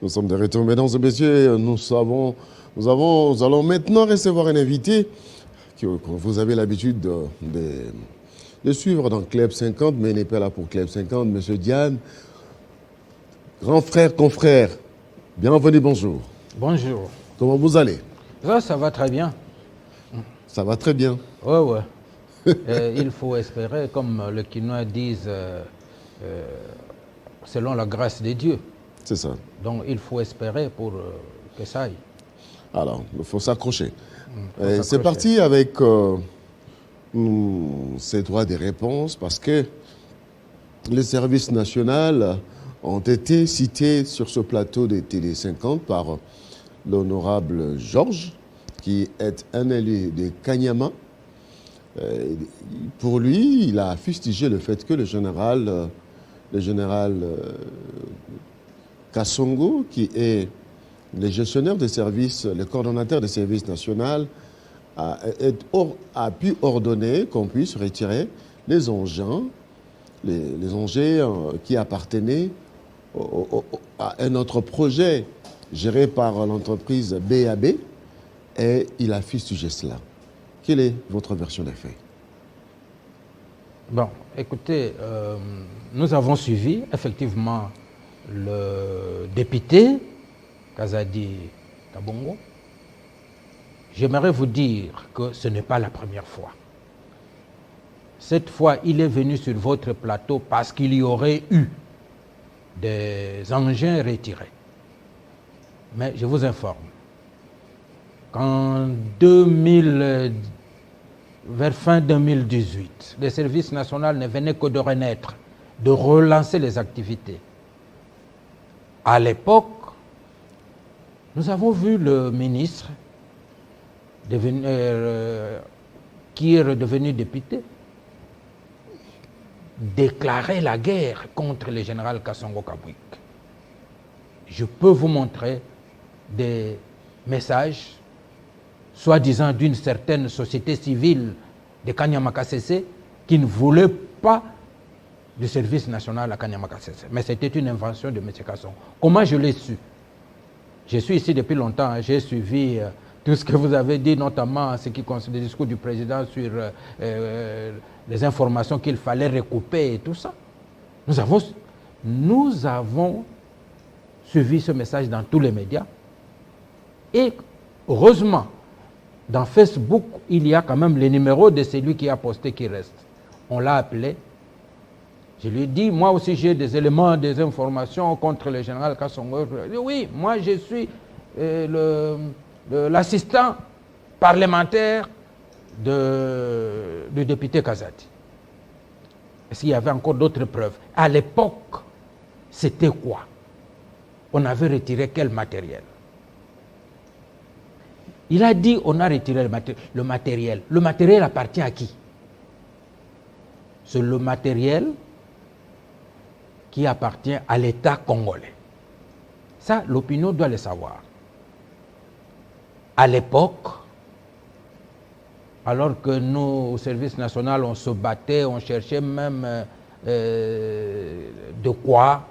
Nous sommes de retour, mesdames et messieurs. Nous allons maintenant recevoir un invité que vous avez l'habitude de suivre dans Club 50, mais il n'est pas là pour Club 50. Monsieur Diane, grand frère, confrère, bienvenue, bonjour. Bonjour. Comment vous allez? Ça va très bien. Ça va très bien. Ouais. Il faut espérer, comme les Quinois disent, selon la grâce de Dieu. C'est ça. Donc il faut espérer pour que ça aille. Alors, il faut s'accrocher. C'est parti avec ces droits des réponses parce que les services nationaux ont été cités sur ce plateau de Télé 50 par l'honorable Georges, qui est un élu de Kanyama. Pour lui, il a fustigé le fait que le général Kassongo, qui est le gestionnaire des services, le coordonnateur des services nationaux, a pu ordonner qu'on puisse retirer les engins, les engins qui appartenaient à un autre projet géré par l'entreprise BAB, et il a fustigé cela. Quelle est votre version des faits? Bon, écoutez, nous avons suivi effectivement le député Kazadi Kabongo. J'aimerais vous dire que ce n'est pas la première fois. Cette fois, il est venu sur votre plateau parce qu'il y aurait eu des engins retirés. Mais je vous informe qu'en vers fin 2018, le service national ne venait que de renaître, de relancer les activités. À l'époque, nous avons vu le ministre qui est redevenu député déclarer la guerre contre le général Kassongo Kabwik. Je peux vous montrer des messages soi-disant d'une certaine société civile de Kanyama-Kasese qui ne voulait pas du service national à Kanyama-Kasese. Mais c'était une invention de M. Kassongo. Comment je l'ai su? Je suis ici depuis longtemps, j'ai suivi tout ce que vous avez dit, notamment en ce qui concerne le discours du président sur les informations qu'il fallait recouper et tout ça. Nous avons suivi ce message dans tous les médias. Et heureusement, dans Facebook, il y a quand même le numéro de celui qui a posté qui reste. On l'a appelé. Je lui ai dit, moi aussi j'ai des éléments, des informations contre le général Kassongo. Oui, moi je suis l'assistant parlementaire du député Kazadi. Est-ce qu'il y avait encore d'autres preuves? À l'époque, c'était quoi? On avait retiré quel matériel? Il a dit on a retiré le matériel. Le matériel appartient à qui? C'est le matériel qui appartient à l'État congolais. Ça, l'opinion doit le savoir. À l'époque, alors que nous, au service national, on se battait, on cherchait même de quoi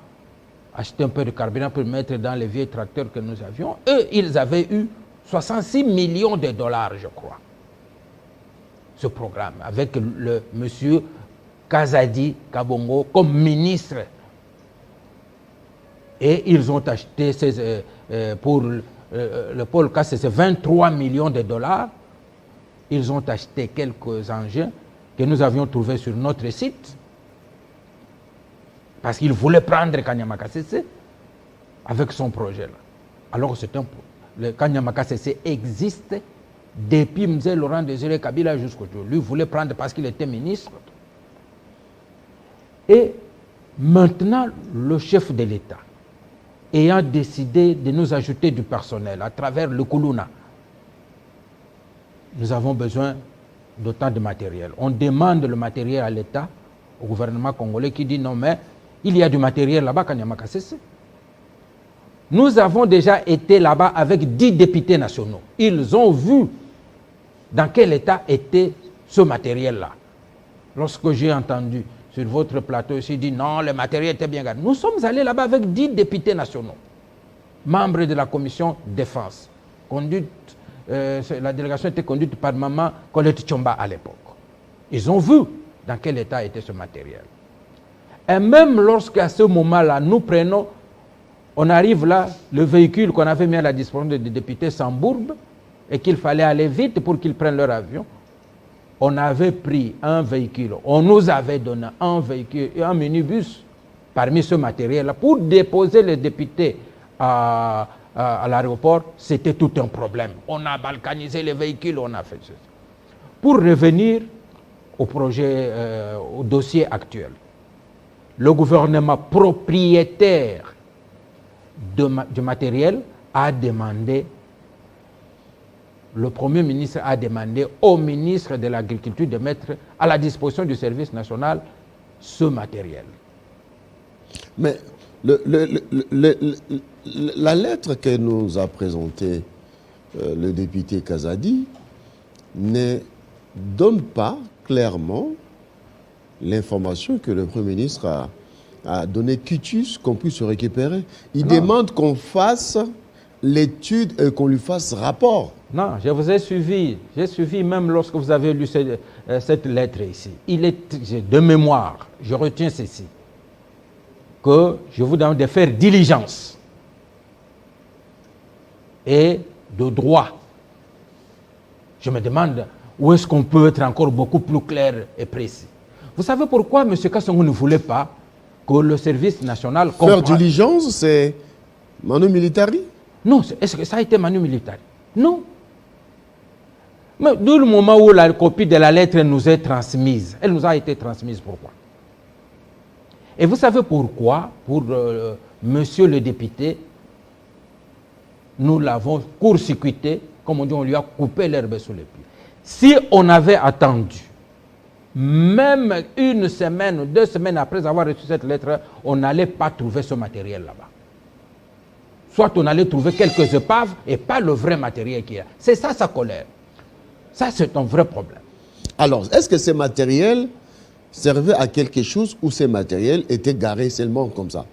acheter un peu de carburant pour mettre dans les vieux tracteurs que nous avions, eux, ils avaient eu 66 millions de dollars, je crois, ce programme, avec le monsieur Kazadi Kabongo comme ministre. Et ils ont acheté pour le pôle Kassé, c'est 23 millions de dollars. Ils ont acheté quelques engins que nous avions trouvés sur notre site parce qu'ils voulaient prendre Kanyama-Kasese avec son projet-là. Alors que le Kanyama-Kasese existe depuis M. Laurent Désiré Kabila jusqu'au jour. Lui voulait prendre parce qu'il était ministre. Et maintenant, le chef de l'État, ayant décidé de nous ajouter du personnel à travers le Koulouna, nous avons besoin d'autant de matériel. On demande le matériel à l'État, au gouvernement congolais, qui dit non, mais il y a du matériel là-bas, Kanyama-Kasese. Nous avons déjà été là-bas avec 10 députés nationaux. Ils ont vu dans quel état était ce matériel-là. Lorsque j'ai entendu sur votre plateau ici, dit non, le matériel était bien gardé. Nous sommes allés là-bas avec 10 députés nationaux, membres de la commission défense. La délégation était conduite par Maman Colette Tchomba à l'époque. Ils ont vu dans quel état était ce matériel. Et même lorsqu'à ce moment-là, nous prenons, on arrive là, le véhicule qu'on avait mis à la disposition des députés s'embourbe et qu'il fallait aller vite pour qu'ils prennent leur avion. On avait pris un véhicule, on nous avait donné un véhicule, un minibus parmi ce matériel-là pour déposer les députés à l'aéroport. C'était tout un problème. On a balkanisé les véhicules, on a fait ceci. Pour revenir au projet, au dossier actuel, le gouvernement propriétaire du matériel a demandé, le Premier ministre a demandé au ministre de l'Agriculture de mettre à la disposition du service national ce matériel. Mais la lettre que nous a présentée le député Kazadi ne donne pas clairement l'information que le Premier ministre a donné quitus qu'on puisse se récupérer. Il demande qu'on fasse l'étude et qu'on lui fasse rapport. Non, je vous ai suivi. J'ai suivi même lorsque vous avez lu cette lettre ici. Il est de mémoire, je retiens ceci, que je vous demande de faire diligence et de droit. Je me demande où est-ce qu'on peut être encore beaucoup plus clair et précis. Vous savez pourquoi M. Kassongo ne voulait pas que le service national... Faire diligence, c'est Manu Militari? Non, est-ce que ça a été Manu Militari? Non. Mais dès le moment où la copie de la lettre nous est transmise, elle nous a été transmise pourquoi? Et vous savez pourquoi? Pour monsieur le député, nous l'avons court-circuité, comme on dit, on lui a coupé l'herbe sous les pieds. Si on avait attendu, même une semaine, 2 semaines après avoir reçu cette lettre, on n'allait pas trouver ce matériel là-bas. Soit on allait trouver quelques épaves et pas le vrai matériel qu'il y a. C'est ça sa colère. Ça, c'est un vrai problème. Alors, est-ce que ces matériels servaient à quelque chose ou ces matériels étaient garés seulement comme ça?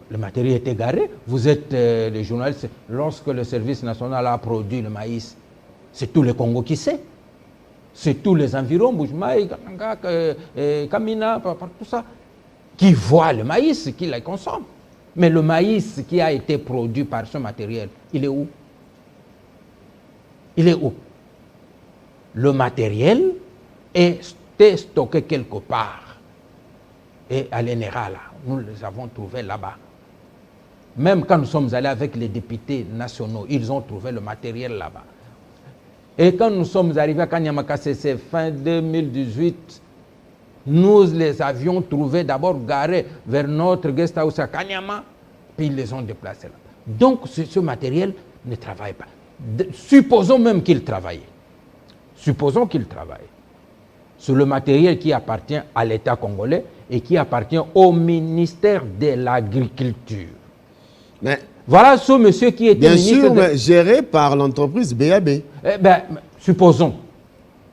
Le matériel était garé. Vous êtes les journalistes. Lorsque le service national a produit le maïs, c'est tout le Congo qui sait. C'est tous les environs, Boujmaï, Kamina, tout ça, qui voient le maïs, qui le consomment. Mais le maïs qui a été produit par ce matériel, il est où? Il est où? Le matériel est stocké quelque part. Et à l'ENERA, là, nous les avons trouvés là-bas. Même quand nous sommes allés avec les députés nationaux, ils ont trouvé le matériel là-bas. Et quand nous sommes arrivés à Kanyamaka, c'est fin 2018, nous les avions trouvés d'abord garés vers notre guest house à Kanyama, puis ils les ont déplacés là. Donc ce matériel ne travaille pas. Supposons même qu'il travaillait. Supposons qu'il travaille. C'est le matériel qui appartient à l'État congolais et qui appartient au ministère de l'Agriculture. Mais voilà ce monsieur qui était bien ministre... sûr, mais géré par l'entreprise BAB. Eh bien, supposons,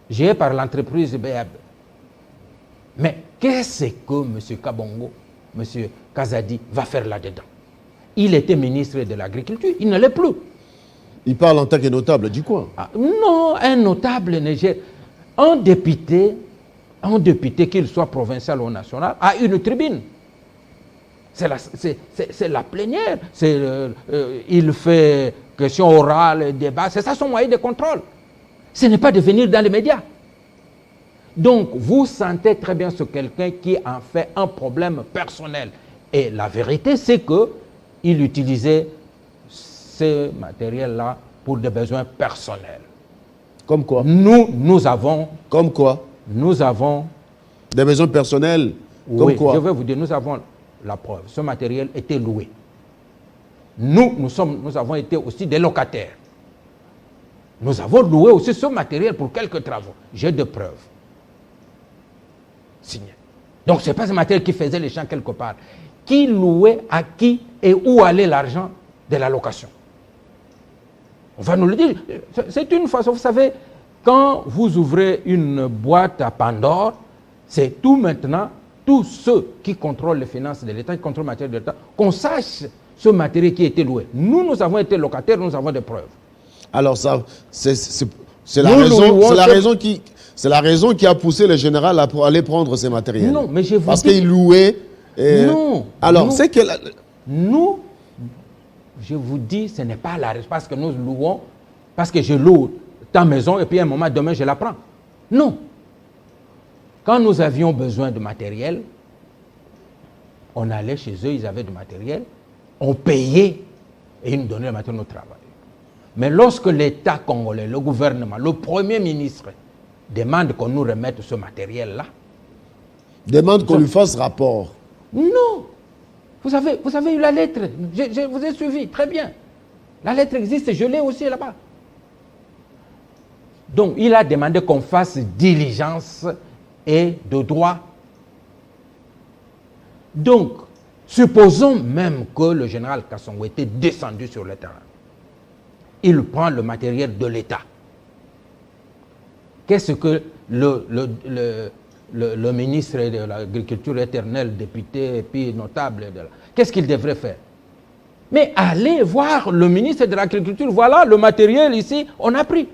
géré par l'entreprise BAB. Mais qu'est-ce que M. Kabongo, M. Kazadi va faire là-dedans? Il était ministre de l'Agriculture, il ne l'est plus. Il parle en tant que notable du coin. Ah, non, un notable ne gère... Un député, qu'il soit provincial ou national, a une tribune. C'est la plénière. Il fait question orale, débat. C'est ça son moyen de contrôle. Ce n'est pas de venir dans les médias. Donc, vous sentez très bien ce quelqu'un qui en fait un problème personnel. Et la vérité, c'est qu'il utilisait ce matériel-là pour des besoins personnels. Comme quoi? Nous avons... Comme quoi? Nous avons... Des besoins personnels? Comme oui, quoi? je vais vous dire, nous avons la preuve. Ce matériel était loué. Nous avons été aussi des locataires. Nous avons loué aussi ce matériel pour quelques travaux. J'ai des preuves. Signé. Donc, ce n'est pas ce matériel qui faisait les champs quelque part. Qui louait, à qui et où allait l'argent de la location? On va nous le dire. C'est une façon, vous savez, quand vous ouvrez une boîte à Pandore, c'est tout maintenant, tous ceux qui contrôlent les finances de l'État, qui contrôlent le matériel de l'État, qu'on sache ce matériel qui a été loué. Nous avons été locataires, nous avons des preuves. Alors ça, c'est la raison qui a poussé le général à aller prendre ces matériels. Non, mais je vous parce dis... qu'il louait... Non. Alors, c'est que... Nous, je vous dis, ce n'est pas la raison. Parce que nous louons, parce que je loue ta maison et puis à un moment, demain, je la prends. Non. Quand nous avions besoin de matériel, on allait chez eux, ils avaient du matériel, on payait et ils nous donnaient le matériel au travail. Mais lorsque l'État congolais, le gouvernement, le Premier ministre demande qu'on nous remette ce matériel-là, demande qu'on lui fasse rapport. Non. Vous avez eu la lettre. Je vous ai suivi. Très bien. La lettre existe. Je l'ai aussi là-bas. Donc, il a demandé qu'on fasse diligence et de droit. Donc, supposons même que le général Kassongo était descendu sur le terrain. Il prend le matériel de l'État. Qu'est-ce que le ministre de l'Agriculture éternel, député et puis notable, qu'est-ce qu'il devrait faire? Mais allez voir le ministre de l'Agriculture, voilà le matériel ici, on a pris.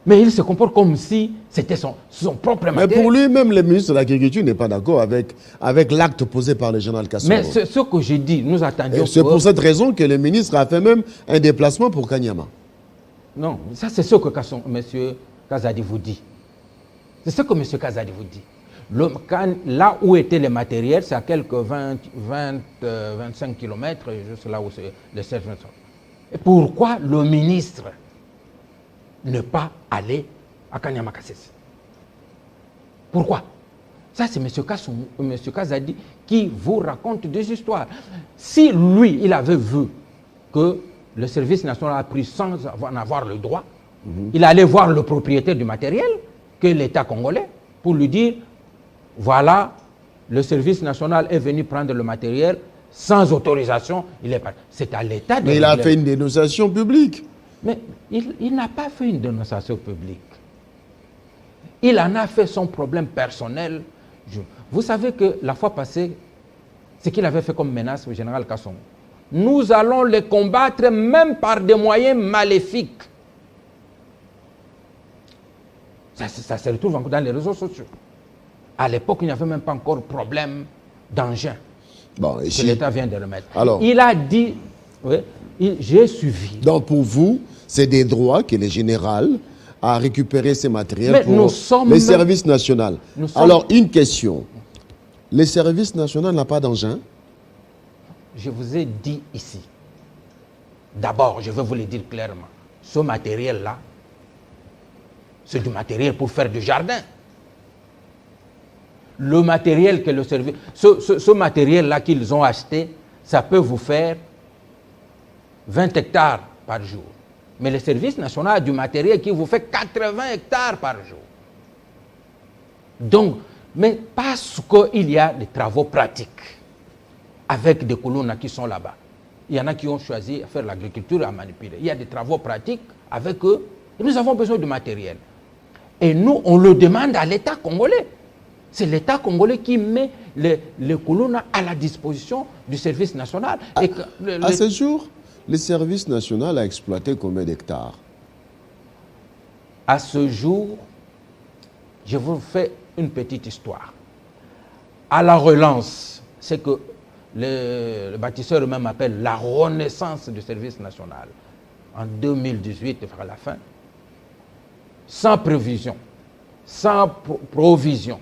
Mais il se comporte comme si c'était son propre matériel. Mais pour lui, même le ministre de l'Agriculture n'est pas d'accord avec l'acte posé par le général Kassongo. Mais ce que j'ai dit, nous attendions... C'est pour cette raison que le ministre a fait même un déplacement pour Kanyama. Non, ça c'est ce que M. Kazadi vous dit. C'est ce que M. Kazadi vous dit. Là où était le matériel, c'est à quelques 25 km, juste là où c'est le cercle. Et pourquoi le ministre ne pas aller à Kanyama Kasese? Pourquoi? Ça, c'est M. Kazadi qui vous raconte des histoires. Si lui, il avait vu que le service national a pris sans en avoir le droit, il allait voir le propriétaire du matériel, que l'État congolais, pour lui dire, voilà, le service national est venu prendre le matériel sans autorisation, il est parti. C'est à l'État de... Mais il a fait une dénonciation publique. Mais il n'a pas fait une dénonciation publique. Il en a fait son problème personnel. Vous savez que la fois passée, ce qu'il avait fait comme menace au général Kassongo, nous allons les combattre même par des moyens maléfiques. Ça se retrouve encore dans les réseaux sociaux. À l'époque, il n'y avait même pas encore problème d'engin que l'État vient de remettre. Alors, il a dit, oui, j'ai suivi. Donc pour vous, c'est des droits que le général a récupéré ces matériels pour les services nationaux. Alors, une question. Les services nationaux n'ont pas d'engin? Je vous ai dit ici. D'abord, je vais vous le dire clairement. Ce matériel-là, c'est du matériel pour faire du jardin. Le matériel que le service... Ce matériel-là qu'ils ont acheté, ça peut vous faire 20 hectares par jour. Mais le service national a du matériel qui vous fait 80 hectares par jour. Donc, mais parce qu'il y a des travaux pratiques avec des colonnes qui sont là-bas. Il y en a qui ont choisi de faire l'agriculture et à manipuler. Il y a des travaux pratiques avec eux et nous avons besoin de matériel. Et nous, on le demande à l'État congolais. C'est l'État congolais qui met les colonnes à la disposition du service national. À ce jour, le service national a exploité combien d'hectares? À ce jour, je vous fais une petite histoire. À la relance, c'est que le bâtisseur même appelle la renaissance du service national. En 2018, vers la fin, sans prévision, sans provision,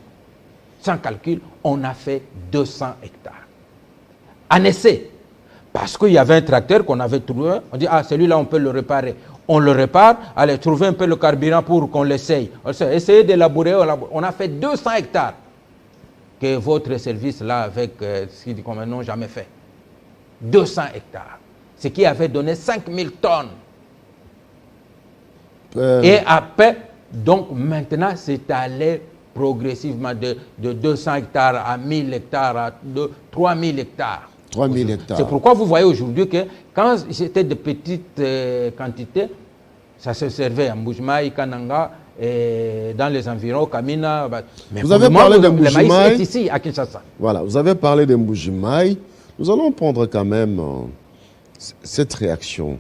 sans calcul, on a fait 200 hectares. En essai. Parce qu'il y avait un tracteur qu'on avait trouvé, on dit, ah, celui-là, on peut le réparer. On le répare, allez, trouver un peu le carburant pour qu'on l'essaye. Essayez d'élaborer, on a fait 200 hectares que votre service, là, avec ce qu'ils n'ont jamais fait. 200 hectares. Ce qui avait donné 5000 tonnes. Et après, donc maintenant, c'est allé progressivement de 200 hectares à 1000 hectares, à 3000 hectares. 3000 hectares. C'est pourquoi vous voyez aujourd'hui que quand c'était de petites quantités, ça se servait à Mboujmaï, Kananga et dans les environs, Kamina. Mais vous avez parlé de le maïs Mbujimaï. est ici, à Kinshasa. Voilà, vous avez parlé de Mbujimaï. Nous allons prendre quand même cette réaction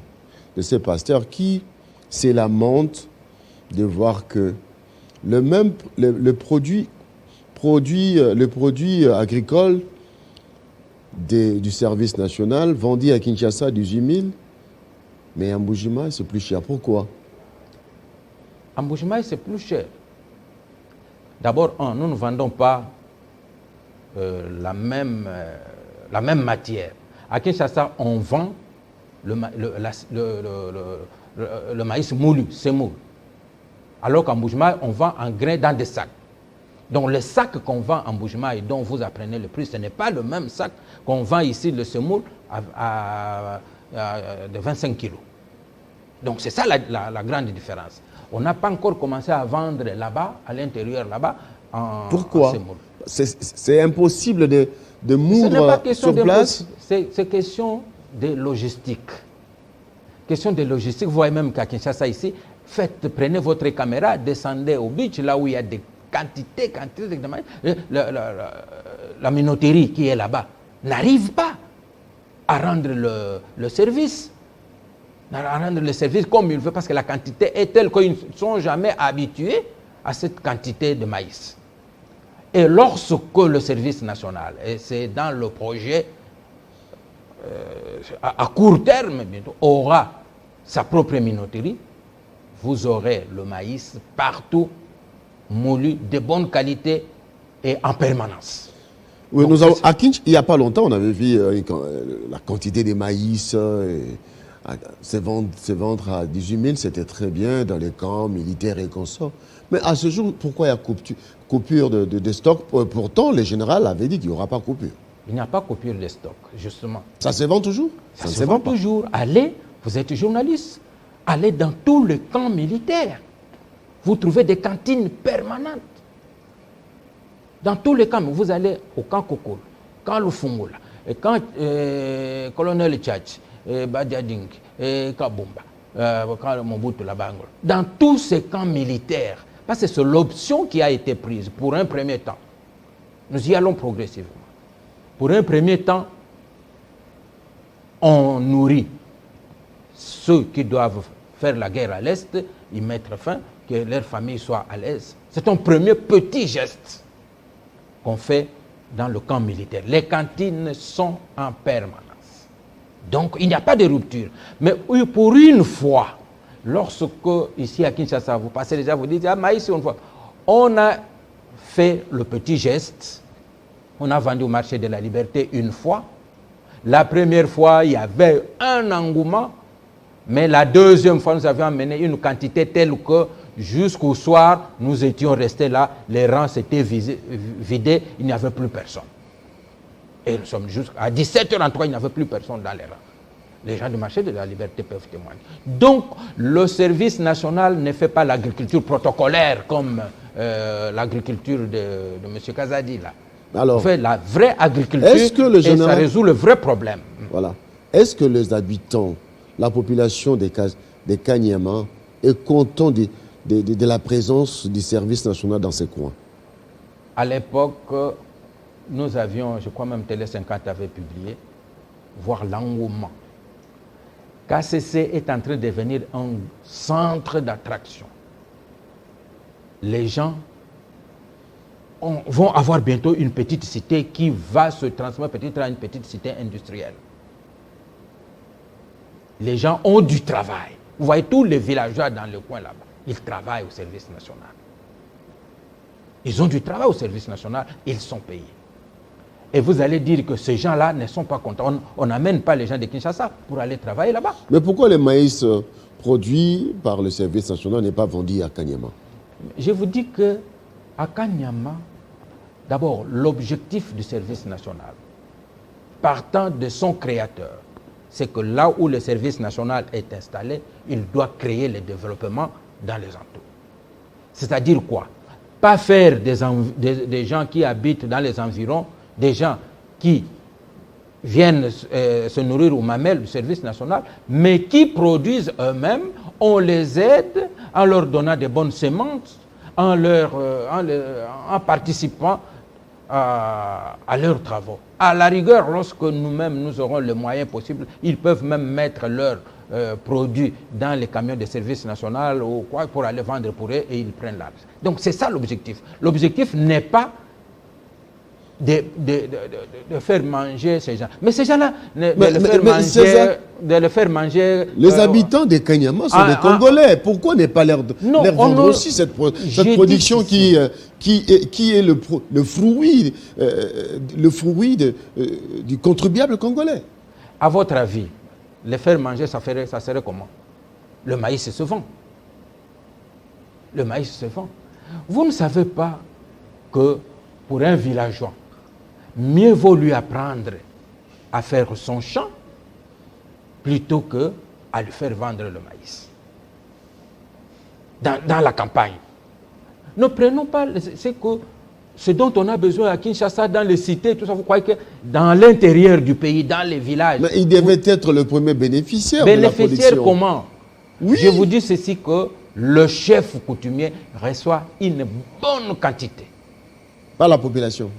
de ces pasteurs qui se lamentent de voir que le produit agricole du service national vendu à Kinshasa 18 000, mais à Mbujimaï c'est plus cher. Pourquoi? À Mbujimaï, c'est plus cher. D'abord, nous ne vendons pas la même matière. À Kinshasa, on vend le maïs moulu, semoule. Alors qu'en Mbujimaï, on vend en grains dans des sacs. Donc le sac qu'on vend en Mbujimaï, dont vous apprenez le prix, ce n'est pas le même sac qu'on vend ici, le semoule, de 25 kilos. Donc c'est ça la grande différence. On n'a pas encore commencé à vendre là-bas, à l'intérieur là-bas, en semoule. C'est impossible de moudre sur place. C'est question de logistique. Question de logistique. Vous voyez même qu'à Kinshasa ici, prenez votre caméra, descendez au beach, là où il y a des quantités de maïs. La minoterie qui est là-bas n'arrive pas à rendre le service. À rendre le service comme il veut, parce que la quantité est telle qu'ils ne sont jamais habitués à cette quantité de maïs. Et lorsque le service national, et c'est dans le projet à court terme bientôt, aura sa propre minoterie, vous aurez le maïs partout, moulu, de bonne qualité et en permanence. Oui, à Kinshasa, il n'y a pas longtemps, on avait vu la quantité de maïs. Se vendre à 18 000, c'était très bien dans les camps militaires et consorts. Mais à ce jour, pourquoi il y a coupure de stock? Pourtant, le général avait dit qu'il n'y aura pas coupure. Il n'y a pas coupure de stock, justement. Ça se vend toujours? Ça se vend toujours. Allez, vous êtes journaliste, allez dans tous les camps militaires. Vous trouvez des cantines permanentes. Dans tous les camps, vous allez au camp Kokol, camp Lufungula, camp Colonel Tchatch, Badiading, Kabumba, Mobutu Labango. Dans tous ces camps militaires, parce que c'est l'option qui a été prise pour un premier temps. Nous y allons progressivement. Pour un premier temps, on nourrit ceux qui doivent faire la guerre à l'Est, y mettre fin, que leur famille soit à l'aise. C'est un premier petit geste qu'on fait dans le camp militaire. Les cantines sont en permanence. Donc, il n'y a pas de rupture. Mais pour une fois, lorsque, ici à Kinshasa, vous passez déjà, vous dites, maïs, une fois, on a fait le petit geste, on a vendu au marché de la liberté une fois. La première fois, il y avait un engouement, mais la deuxième fois, nous avions amené une quantité telle que jusqu'au soir, nous étions restés là, les rangs s'étaient vidés, il n'y avait plus personne. Et nous sommes jusqu'à 17h en tout cas, il n'y avait plus personne dans les rangs. Les gens du marché de la liberté peuvent témoigner. Donc, le service national ne fait pas l'agriculture protocolaire comme l'agriculture de M. Kazadi là. Alors, on fait la vraie agriculture et ça résout le vrai problème. Voilà. Est-ce que les habitants, la population des Kanyama est content de la présence du service national dans ces coins? À l'époque, nous avions, je crois même Télé 50 avait publié, voir l'engouement. KCC est en train de devenir un centre d'attraction. Les gens vont avoir bientôt une petite cité qui va se transformer peut-être en une petite cité industrielle. Les gens ont du travail. Vous voyez tous les villageois dans le coin là-bas, ils travaillent au service national. Ils ont du travail au service national, ils sont payés. Et vous allez dire que ces gens-là ne sont pas contents. On n'amène pas les gens de Kinshasa pour aller travailler là-bas. Mais pourquoi le maïs produit par le service national n'est pas vendu à Kanyama? Je vous dis qu'à Kanyama, d'abord, l'objectif du service national, partant de son créateur, c'est que là où le service national est installé, il doit créer le développement dans les entours. C'est-à-dire quoi? Pas faire des gens qui habitent dans les environs, des gens qui viennent se nourrir aux mamelles du service national, mais qui produisent eux-mêmes, on les aide en leur donnant des bonnes semences, en participant à leurs travaux. À la rigueur, lorsque nous-mêmes nous aurons les moyens possibles, ils peuvent même mettre leurs produits dans les camions de service national ou quoi pour aller vendre pour eux et ils prennent l'argent. Donc c'est ça l'objectif. L'objectif n'est pas de faire manger ces gens. Mais ces gens-là, de les faire manger... Les habitants des Kanyama sont des Congolais. Pourquoi ne pas leur vendre aussi cette production qui est le fruit du contribuable congolais? À votre avis, les faire manger, ça serait comment? Le maïs se vend. Le maïs se vend. Vous ne savez pas que pour un villageois, mieux vaut lui apprendre à faire son champ plutôt qu'à lui faire vendre le maïs. Dans la campagne. Ne prenons pas ce dont on a besoin à Kinshasa, dans les cités, tout ça. Vous croyez que dans l'intérieur du pays, dans les villages... Mais il devait être le premier bénéficiaire de la production. Bénéficiaire comment? Oui. Je vous dis ceci, que le chef coutumier reçoit une bonne quantité. Pas la population.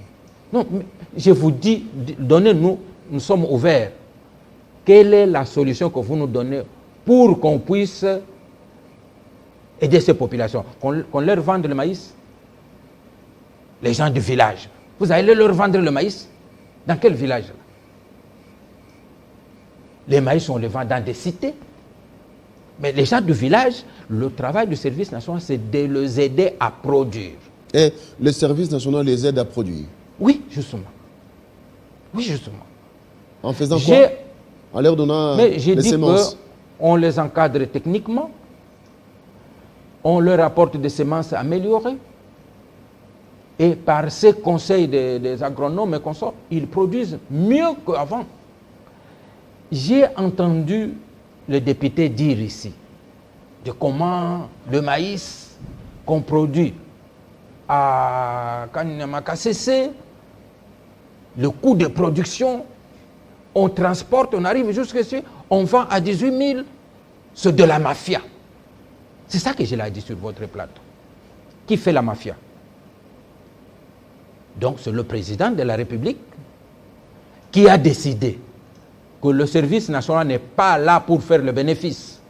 Non, mais je vous dis, donnez-nous, nous sommes ouverts. Quelle est la solution que vous nous donnez pour qu'on puisse aider ces populations? Qu'on leur vende le maïs? Les gens du village. Vous allez leur vendre le maïs? Dans quel village? Les maïs, on les vend dans des cités. Mais les gens du village, le travail du service national, c'est de les aider à produire. Et le service national les aide à produire? Oui, justement. Oui, justement. En faisant quoi? En leur donnant les semences? On les encadre techniquement. On leur apporte des semences améliorées. Et par ces conseils des agronomes et consorts, ils produisent mieux qu'avant. J'ai entendu le député dire ici de comment le maïs qu'on produit à Kanyama-Kasese, le coût de production, on transporte, on arrive jusqu'ici, on vend à 18 000, c'est de la mafia. C'est ça que je l'ai dit sur votre plateau. Qui fait la mafia? Donc c'est le président de la République qui a décidé que le service national n'est pas là pour faire le bénéfice,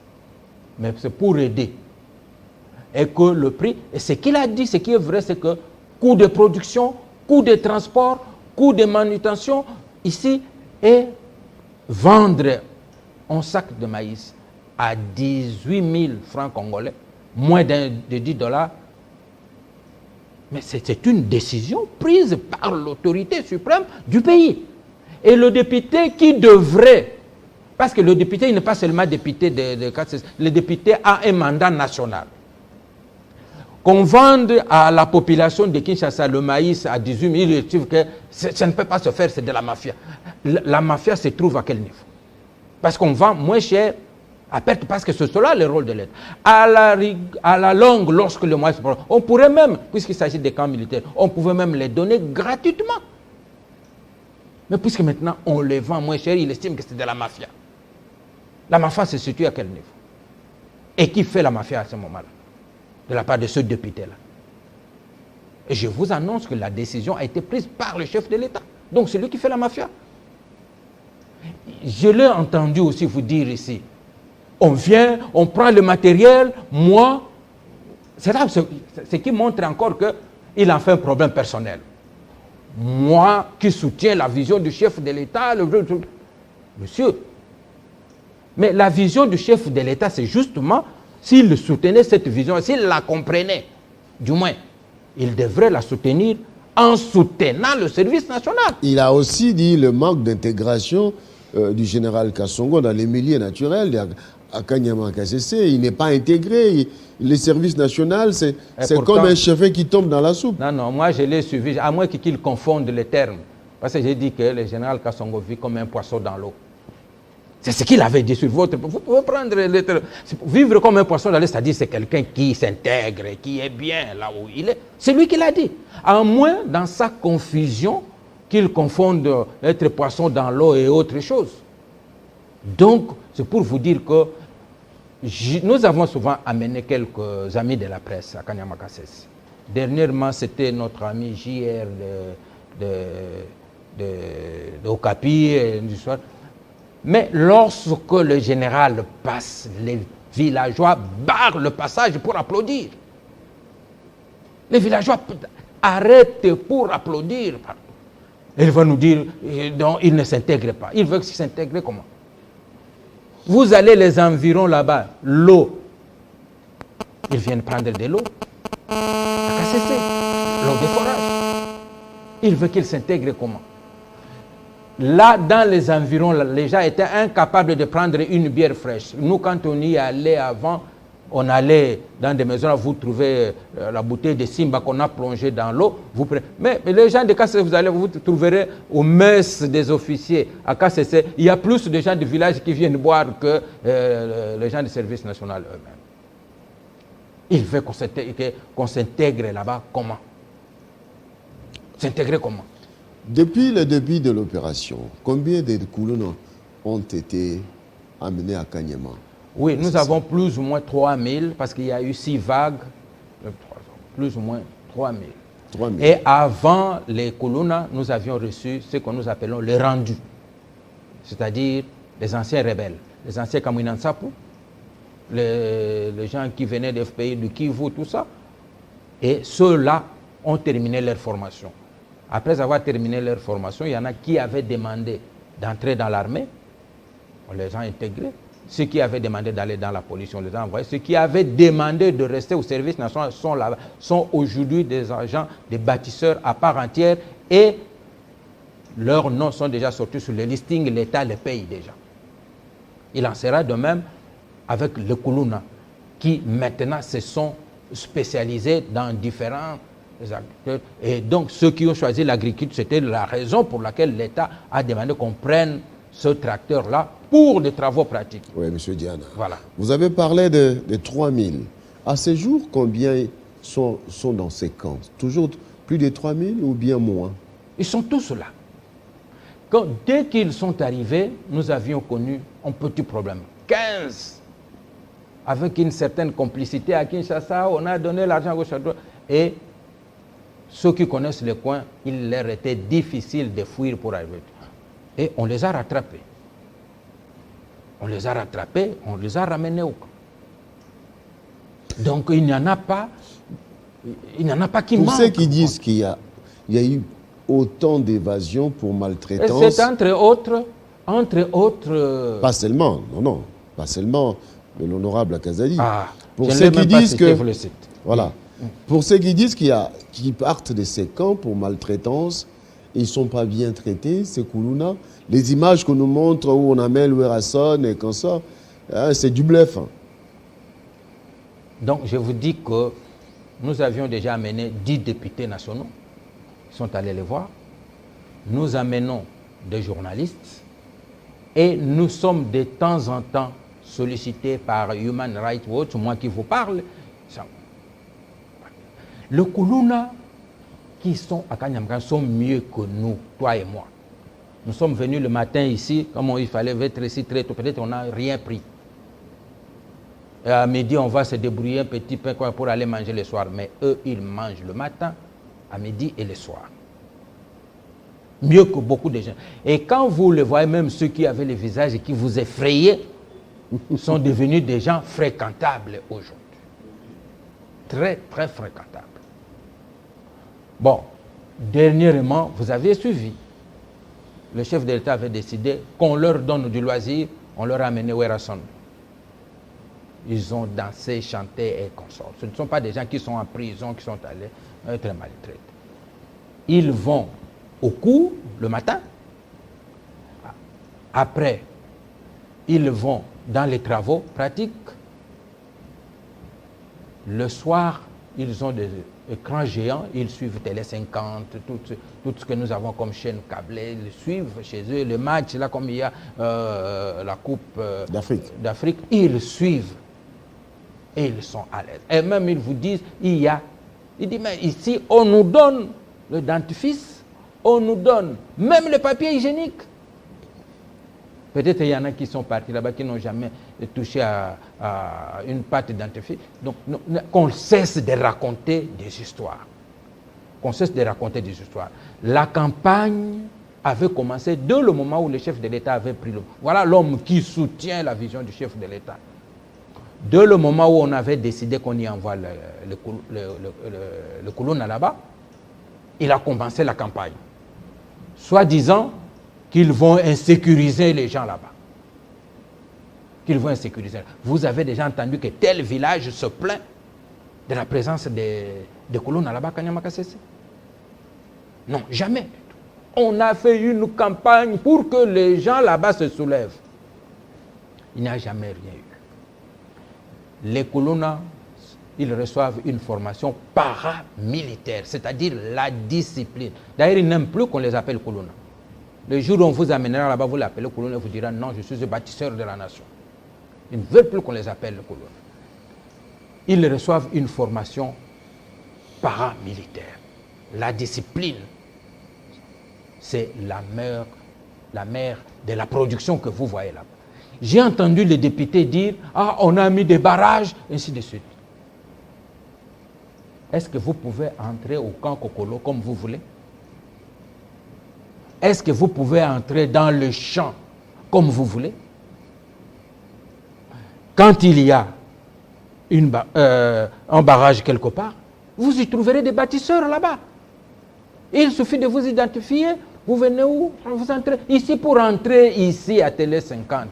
mais c'est pour aider. Et que le prix, et ce qu'il a dit, ce qui est vrai, c'est que coût de production, coût de transport, coût de manutention, ici, et vendre un sac de maïs à 18 000 francs congolais, moins de 10 $, mais c'est une décision prise par l'autorité suprême du pays. Et le député qui devrait, parce que le député, il n'est pas seulement député de KCC, le député a un mandat national. Qu'on vende à la population de Kinshasa le maïs à 18 000, il trouve que ça ne peut pas se faire, c'est de la mafia. La mafia se trouve à quel niveau? Parce qu'on vend moins cher à perte, parce que c'est cela le rôle de l'État. À la longue, lorsque le maïs, on pourrait même, puisqu'il s'agit des camps militaires, on pouvait même les donner gratuitement. Mais puisque maintenant on les vend moins cher, il estime que c'est de la mafia. La mafia se situe à quel niveau? Et qui fait la mafia à ce moment-là? De la part de ce député-là. Et je vous annonce que la décision a été prise par le chef de l'État. Donc c'est lui qui fait la mafia. Je l'ai entendu aussi vous dire ici, on vient, on prend le matériel, moi, c'est là ce qui montre encore qu'il en fait un problème personnel. Moi qui soutiens la vision du chef de l'État, monsieur, mais la vision du chef de l'État, c'est justement, s'il soutenait cette vision, s'il la comprenait, du moins, il devrait la soutenir en soutenant le service national. Il a aussi dit le manque d'intégration du général Kassongo dans les milieux naturels. À Kanyama-Kasese, il n'est pas intégré. Le service national, c'est comme un cheveu qui tombe dans la soupe. Non, non, moi je l'ai suivi, à moins qu'il confonde les termes. Parce que j'ai dit que le général Kassongo vit comme un poisson dans l'eau. C'est ce qu'il avait dit sur votre... Vous pouvez prendre les termes. Vivre comme un poisson dans l'eau, c'est-à-dire c'est quelqu'un qui s'intègre, qui est bien là où il est. C'est lui qui l'a dit. À moins, dans sa confusion, qu'ils confondent être poisson dans l'eau et autre chose. Donc, c'est pour vous dire que nous avons souvent amené quelques amis de la presse à Kanyama Kasese. Dernièrement, c'était notre ami JR de Okapi et du soir. Mais lorsque le général passe, les villageois barrent le passage pour applaudir. Les villageois arrêtent pour applaudir. Et il va nous dire, non, il ne s'intègre pas. Il veut s'intégrer comment? Vous allez les environs là-bas, l'eau. Ils viennent prendre de l'eau. À Kasese, l'eau des forages. Il veut qu'ils s'intègrent comment? Là, dans les environs, les gens étaient incapables de prendre une bière fraîche. Nous, quand on y allait avant, on allait dans des maisons, vous trouvez la bouteille de Simba qu'on a plongée dans l'eau. Mais les gens de Kasese, vous trouverez aux messes des officiers à Kasese, il y a plus de gens du village qui viennent boire que les gens du service national eux-mêmes. Il veut qu'on s'intègre là-bas. Comment? S'intégrer comment? Depuis le début de l'opération, combien de Koulouna ont été amenés à Kanyama? Oui, nous avons plus ou moins 3000 parce qu'il y a eu 6 vagues, plus ou moins 3000. 3000. Et avant les Koulouna, nous avions reçu ce que nous appelons les rendus, c'est-à-dire les anciens rebelles, les anciens Kamwinansapu, les gens qui venaient des pays du Kivu, tout ça. Et ceux-là ont terminé leur formation. Après avoir terminé leur formation, il y en a qui avaient demandé d'entrer dans l'armée, on les a intégrés. Ceux qui avaient demandé d'aller dans la police, on les a envoyés. Ceux qui avaient demandé de rester au service national sont là, sont aujourd'hui des agents, des bâtisseurs à part entière et leurs noms sont déjà sortis sur le listing, l'État les paye déjà. Il en sera de même avec le Koulouna, qui maintenant se sont spécialisés dans différents acteurs. Et donc ceux qui ont choisi l'agriculture, c'était la raison pour laquelle l'État a demandé qu'on prenne ce tracteur-là pour des travaux pratiques. Oui, M. Diana. Voilà. Vous avez parlé de 3000. À ce jour, combien sont dans ces camps? Toujours plus de 3000 ou bien moins? Ils sont tous là. Dès qu'ils sont arrivés, nous avions connu un petit problème. 15. Avec une certaine complicité à Kinshasa, on a donné l'argent à gauche à droite. Et ceux qui connaissent le coin, il leur était difficile de fuir pour arriver. Et on les a rattrapés. On les a rattrapés, on les a ramenés au camp. Donc il n'y en a pas qui manquent. Pour ceux qui disent qu'il y a eu autant d'évasions pour maltraitance. C'est entre autres. Pas seulement, non, pas seulement de l'honorable Akazali. Pour ceux qui disent que vous le citez. Voilà. Pour ceux qui disent qu'ils partent de ces camps pour maltraitance, ils ne sont pas bien traités, ces Koulouna. Les images qu'on nous montre où on amène Werrason et comme ça, c'est du bluff. Donc je vous dis que nous avions déjà amené 10 députés nationaux. Ils sont allés les voir. Nous amenons des journalistes et nous sommes de temps en temps sollicités par Human Rights Watch, moi qui vous parle. Le Koulouna qui sont à Kanyamka sont mieux que nous, toi et moi. Nous sommes venus le matin ici, comme il fallait être ici très tôt, peut-être on n'a rien pris. Et à midi, on va se débrouiller un petit peu pour aller manger le soir. Mais eux, ils mangent le matin, à midi et le soir. Mieux que beaucoup de gens. Et quand vous le voyez, même ceux qui avaient les visages et qui vous effrayaient, sont devenus des gens fréquentables aujourd'hui. Très, très fréquentables. Bon, dernièrement, vous avez suivi. Le chef de l'État avait décidé qu'on leur donne du loisir, on leur a amené Werrason. Ils ont dansé, chanté et consorts. Ce ne sont pas des gens qui sont en prison, qui sont allés être maltraités. Ils vont au cours le matin. Après, ils vont dans les travaux pratiques. Le soir, ils ont des écrans géants, ils suivent Télé 50, tout ce que nous avons comme chaîne câblée, ils suivent chez eux. Le match, là, comme il y a la Coupe d'Afrique, ils suivent. Et ils sont à l'aise. Et même, ils vous disent, il dit, mais ici, on nous donne le dentifrice on nous donne même le papier hygiénique. Peut-être qu'il y en a qui sont partis là-bas, qui n'ont jamais touché à une pâte dentifrice. Donc, qu'on cesse de raconter des histoires. Qu'on cesse de raconter des histoires. La campagne avait commencé dès le moment où le chef de l'État avait pris le... Voilà l'homme qui soutient la vision du chef de l'État. Dès le moment où on avait décidé qu'on y envoie le Koulouna là-bas, il a commencé la campagne. Soi-disant qu'ils vont insécuriser les gens là-bas. Qu'ils vont insécuriser. Vous avez déjà entendu que tel village se plaint de la présence de Koulouna là-bas, Kanyamakasese? Non, jamais. On a fait une campagne pour que les gens là-bas se soulèvent. Il n'y a jamais rien eu. Les Koulouna, ils reçoivent une formation paramilitaire, c'est-à-dire la discipline. D'ailleurs, ils n'aiment plus qu'on les appelle Koulouna. Le jour où on vous amènera là-bas, vous l'appelez Koulouna, vous direz non, je suis un bâtisseur de la nation. Ils ne veulent plus qu'on les appelle Koulouna. Ils reçoivent une formation paramilitaire. La discipline, c'est la mère de la production que vous voyez là-bas. J'ai entendu les députés dire « Ah, on a mis des barrages, ainsi de suite. » Est-ce que vous pouvez entrer au camp Kokolo comme vous voulez? Est-ce que vous pouvez entrer dans le champ comme vous voulez? Quand il y a un barrage quelque part, vous y trouverez des bâtisseurs là-bas. Il suffit de vous identifier. Vous venez où? Vous entrez. Ici, pour entrer ici à Télé 50,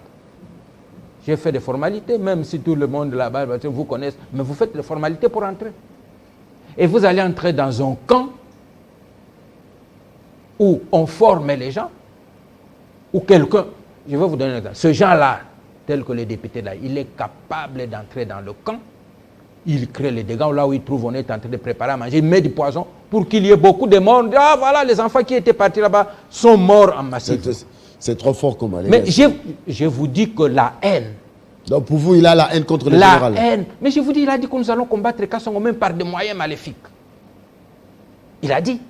j'ai fait des formalités, même si tout le monde là-bas vous connaît, mais vous faites des formalités pour entrer. Et vous allez entrer dans un camp où on forme les gens, où quelqu'un, je vais vous donner un exemple, ce genre-là, tel que le député là, il est capable d'entrer dans le camp, il crée les dégâts, là où il trouve on est en train de préparer à manger, il met du poison pour qu'il y ait beaucoup de morts. Ah voilà, les enfants qui étaient partis là-bas sont morts en massif. C'est trop fort comme allez. Mais je vous dis que la haine. Donc pour vous, il a la haine contre le général. La haine. Mais je vous dis, il a dit que nous allons combattre Kassongo même par des moyens maléfiques. Il a dit.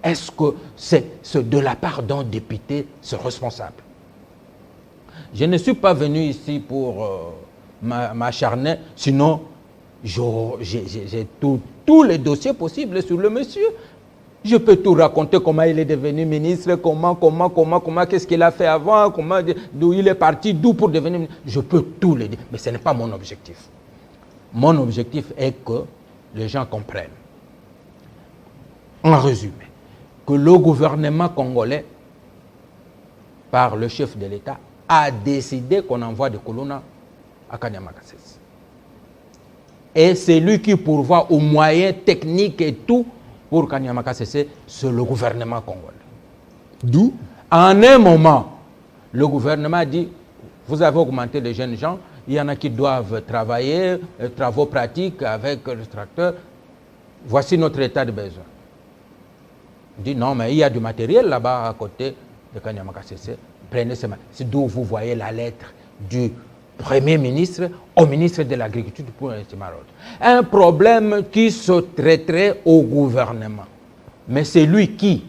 Est-ce que c'est de la part d'un député, ce responsable? Je ne suis pas venu ici pour m'acharner, sinon j'ai tous les dossiers possibles sur le monsieur. Je peux tout raconter, comment il est devenu ministre, comment, qu'est-ce qu'il a fait avant, d'où il est parti, d'où pour devenir ministre. Je peux tout le dire, mais ce n'est pas mon objectif. Mon objectif est que les gens comprennent, en résumé, que le gouvernement congolais, par le chef de l'État, a décidé qu'on envoie des Koulouna à Kanyamakasese. Et c'est lui qui pourvoit aux moyens techniques et tout pour Kanyamakasese, c'est le gouvernement congolais. D'où? En un moment, le gouvernement dit, vous avez augmenté les jeunes gens, il y en a qui doivent travailler, travaux pratiques avec le tracteur. Voici notre état de besoin. On dit non, mais il y a du matériel là-bas à côté de Kanyamakasese. Prenez ce matériel. C'est d'où vous voyez la lettre du Premier ministre au ministre de l'Agriculture pour un problème qui se traiterait au gouvernement. Mais c'est lui qui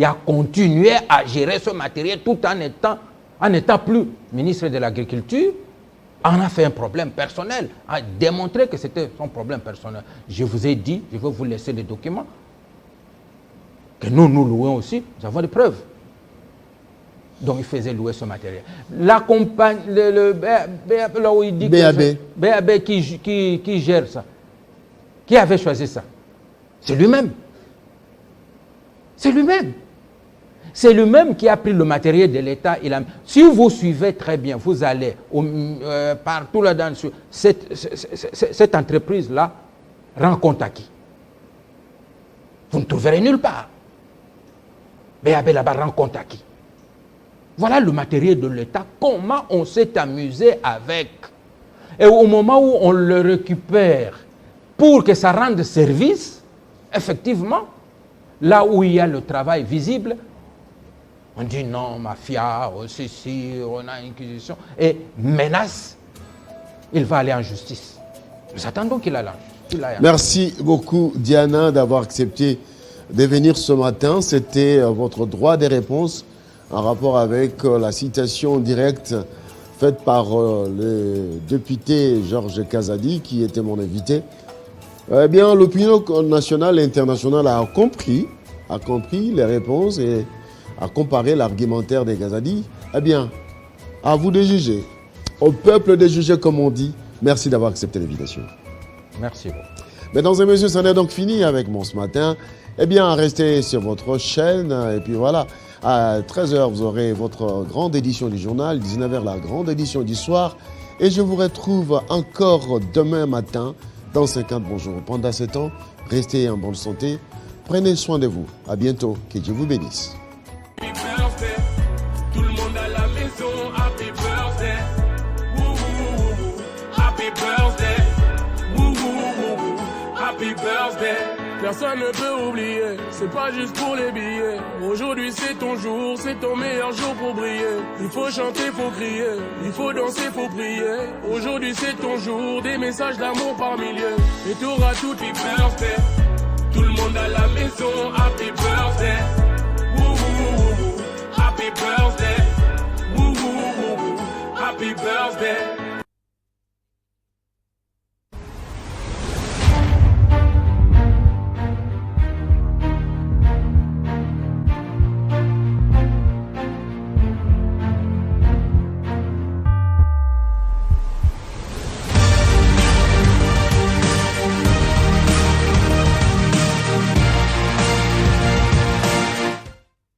a continué à gérer ce matériel tout en n'étant plus ministre de l'Agriculture, en a fait un problème personnel, a démontré que c'était son problème personnel. Je vous ai dit, je vais vous laisser les documents, que nous louons aussi, nous avons des preuves. Donc il faisait louer ce matériel. La compagnie, là où il dit BAB qui gère ça, qui avait choisi ça? C'est lui-même. C'est lui-même. C'est lui-même qui a pris le matériel de l'État. Si vous suivez très bien, vous allez partout là-dedans, cette entreprise-là rend compte à qui? Vous ne trouverez nulle part. BAB là-bas rend compte à qui? Voilà le matériel de l'État, comment on s'est amusé avec. Et au moment où on le récupère pour que ça rende service, effectivement, là où il y a le travail visible, on dit non, mafia, ceci, on a inquisition, et menace, il va aller en justice. Nous attendons qu'il aille en justice. Merci beaucoup, Diana, d'avoir accepté de venir ce matin. C'était votre droit des réponses en rapport avec la citation directe faite par le député Georges Kazadi, qui était mon invité. Eh bien, l'opinion nationale et internationale a compris les réponses et a comparé l'argumentaire des Kazadi. Eh bien, à vous de juger. Au peuple de juger, comme on dit. Merci d'avoir accepté l'invitation. Merci beaucoup. Mesdames et messieurs, ça n'est donc fini avec moi ce matin. Eh bien, restez sur votre chaîne. Et puis voilà, à 13h, vous aurez votre grande édition du journal. 19h, la grande édition du soir. Et je vous retrouve encore demain matin dans 50 bonjours. Pendant ce temps, restez en bonne santé. Prenez soin de vous. À bientôt. Que Dieu vous bénisse. Tout le monde à la maison, happy birthday. Happy birthday. Happy birthday. Personne ne peut oublier, c'est pas juste pour les billets. Aujourd'hui c'est ton jour, c'est ton meilleur jour pour briller. Il faut chanter, faut crier, il faut danser, faut prier. Aujourd'hui c'est ton jour, des messages d'amour par milliers. Et t'auras tout happy birthday. Tout le monde à la maison, happy birthday.